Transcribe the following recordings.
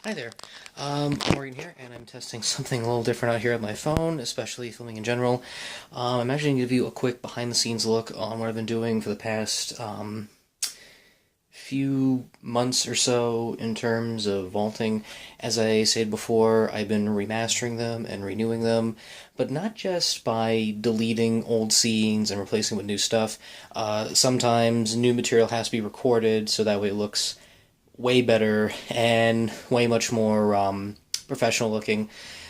Hi there. Morgan here, and I'm testing something a little different out here on my phone, especially filming in general. I'm actually going to give you a quick behind-the-scenes look on what I've been doing for the past few months or so in terms of vaulting. As I said before, I've been remastering them and renewing them, but not just by deleting old scenes and replacing with new stuff. Sometimes new material has to be recorded so that way it looks way better and way much more professional looking.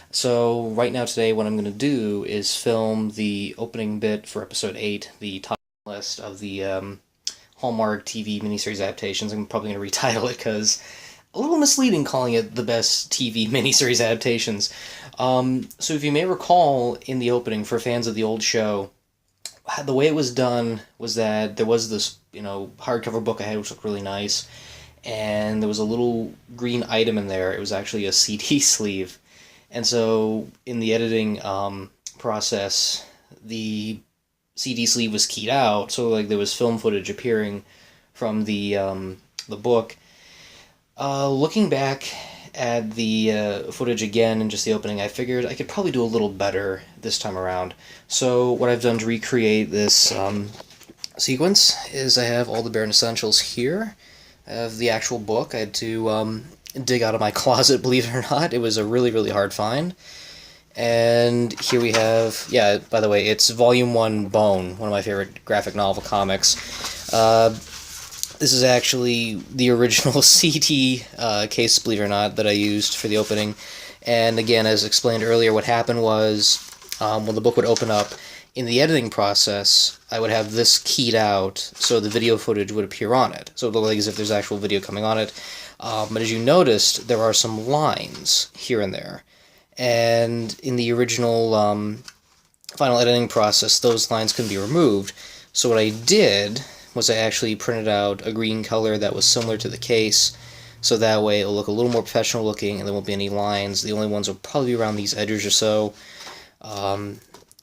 So right now today what I'm going to do is film the opening bit for episode 8, the top list of the Hallmark TV miniseries adaptations. I'm probably going to retitle it because a little misleading calling it the best TV miniseries adaptations. So if you may recall in the opening, for fans of the old show, the way it was done was that there was this, hardcover book I had which looked really nice, and there was a little green item in there. It was actually a CD sleeve. And so in the editing process, the CD sleeve was keyed out, so like there was film footage appearing from the book. Looking back at the footage again and just the opening, I figured I could probably do a little better this time around. So what I've done to recreate this sequence is I have all the bare essentials here. I have the actual book. I had to dig out of my closet, believe it or not. It was a really, really hard find. And here we have, yeah, by the way, it's Volume 1 Bone, one of my favorite graphic novel comics. This is actually the original CD case, believe it or not, that I used for the opening. And again, as explained earlier, what happened was when the book would open up, in the editing process, I would have this keyed out so the video footage would appear on it. So it would look like as if there's actual video coming on it. But as you noticed, there are some lines here and there. And in the original final editing process, those lines couldn't be removed. So what I did was I actually printed out a green color that was similar to the case, so that way it'll look a little more professional looking and there won't be any lines. The only ones will probably be around these edges or so.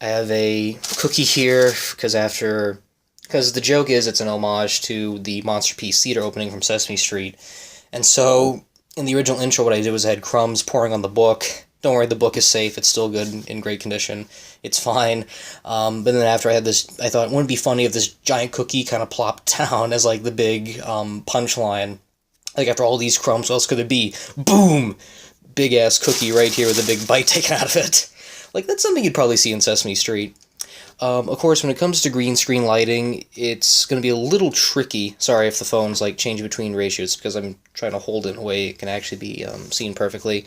I have a cookie here because the joke is it's an homage to the Monster Piece Theater opening from Sesame Street. And so in the original intro what I did was I had crumbs pouring on the book. Don't worry, the book is safe. It's still good, in great condition. It's fine. But then after I had this, I thought, wouldn't it be funny if this giant cookie kind of plopped down as like the big punchline? Like after all these crumbs, what else could it be? Boom! Big ass cookie right here with a big bite taken out of it. Like that's something you'd probably see in Sesame Street. Of course, when it comes to green screen lighting, it's going to be a little tricky. Sorry if the phone's like changing between ratios because I'm trying to hold it in a way it can actually be seen perfectly.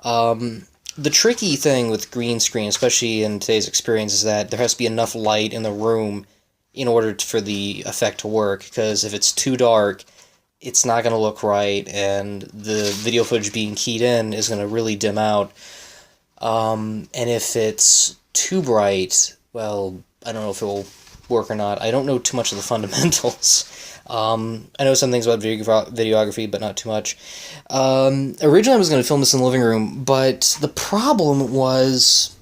The tricky thing with green screen, especially in today's experience, is that there has to be enough light in the room in order for the effect to work, because if it's too dark, it's not going to look right, and the video footage being keyed in is going to really dim out. And if it's too bright, well, I don't know if it will work or not. I don't know too much of the fundamentals. I know some things about videography, but not too much. Originally I was going to film this in the living room, but the problem was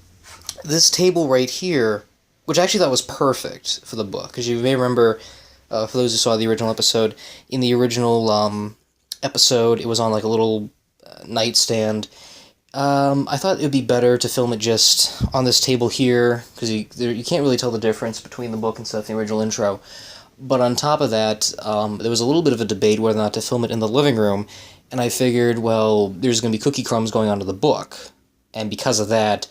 this table right here, which I actually thought was perfect for the book, because you may remember, for those who saw the original episode, in the original episode, it was on like a little nightstand. I thought it would be better to film it just on this table here, because you can't really tell the difference between the book and stuff in the original intro. But on top of that, there was a little bit of a debate whether or not to film it in the living room, and I figured, well, there's going to be cookie crumbs going onto the book, and because of that,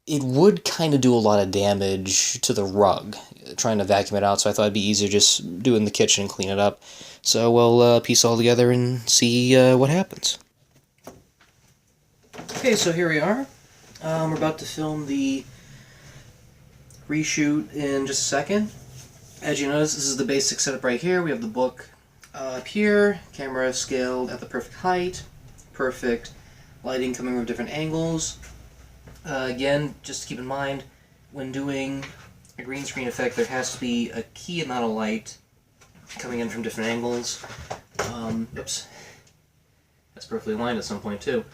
it would kind of do a lot of damage to the rug, trying to vacuum it out, so I thought it'd be easier just do it in the kitchen and clean it up. So we'll piece it all together and see what happens. Okay, so here we are. We're about to film the reshoot in just a second. As you notice, this is the basic setup right here. We have the book up here, camera scaled at the perfect height, perfect lighting coming from different angles. Again, just to keep in mind, when doing a green screen effect, there has to be a key amount of light coming in from different angles. Oops. That's perfectly aligned at some point, too.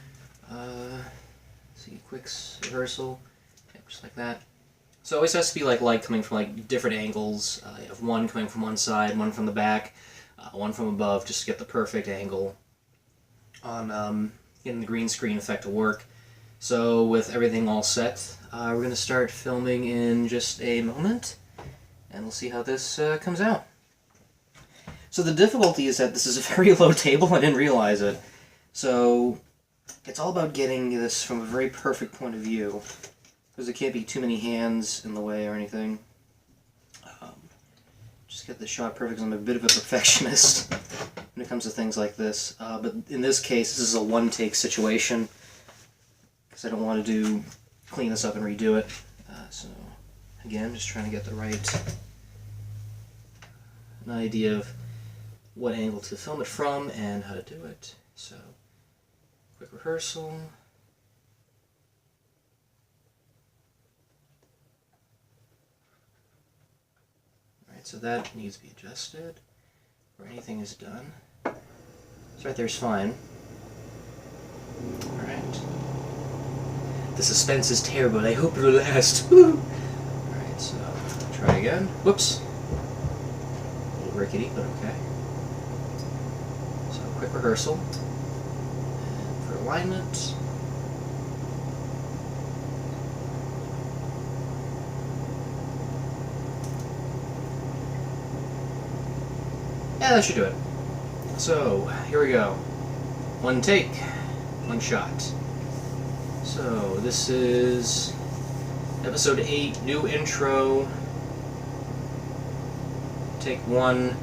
See, quick reversal, yep, just like that. So it always has to be like light coming from like different angles. You have one coming from one side, one from the back, one from above, just to get the perfect angle on getting the green screen effect to work. So with everything all set, we're going to start filming in just a moment, and we'll see how this comes out. So the difficulty is that this is a very low table. I didn't realize it. So it's all about getting this from a very perfect point of view, because there can't be too many hands in the way or anything. Just get the shot perfect, because I'm a bit of a perfectionist when it comes to things like this. But in this case, this is a one-take situation, because I don't want to clean this up and redo it. So again, just trying to get the right an idea of what angle to film it from and how to do it. So, quick rehearsal. Alright, so that needs to be adjusted where anything is done. So right there's fine. Alright. The suspense is terrible. I hope it'll last. Alright, so try again. Whoops. A little rickety, but okay. So quick rehearsal. And for alignment. Yeah, that should do it. So, here we go. One take, one shot. So, this is episode 8, new intro. Take 1,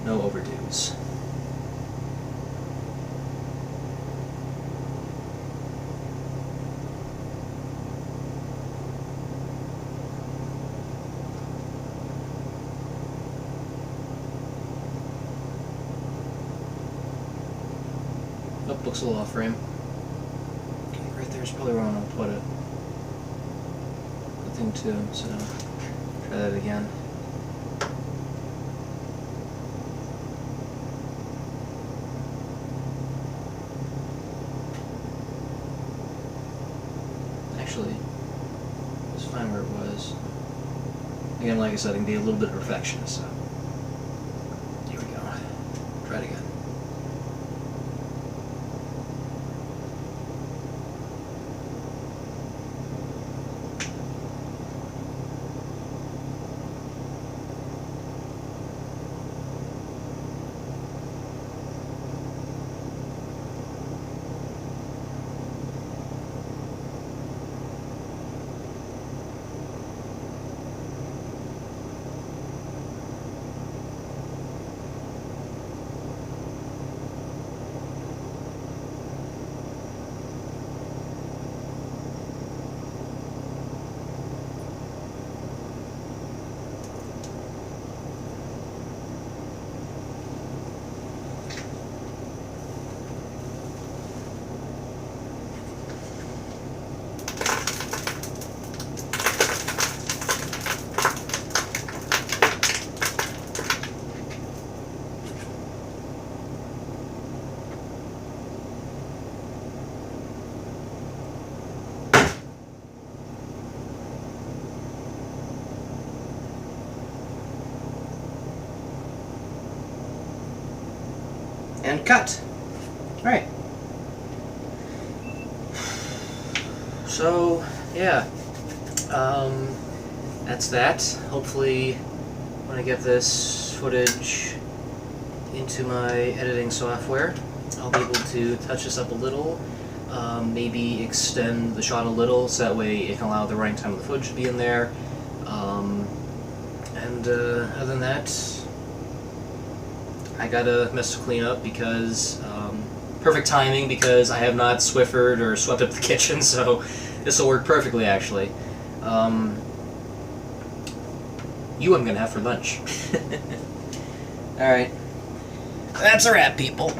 no overdues. Oh, looks a little off frame. Okay, right there's probably where I want to put it. Good thing too, so try that again. Actually, it's fine where it was. Again, like I said, I can be a little bit of a perfectionist, so here we go. Try it again. And cut. Alright. So, yeah. That's that. Hopefully, when I get this footage into my editing software, I'll be able to touch this up a little, maybe extend the shot a little, so that way it can allow the running time of the footage to be in there. Other than that, I got a mess to clean up because, perfect timing because I have not Swiffered or swept up the kitchen, so this will work perfectly actually. You I'm gonna have for lunch. Alright. That's a wrap, people.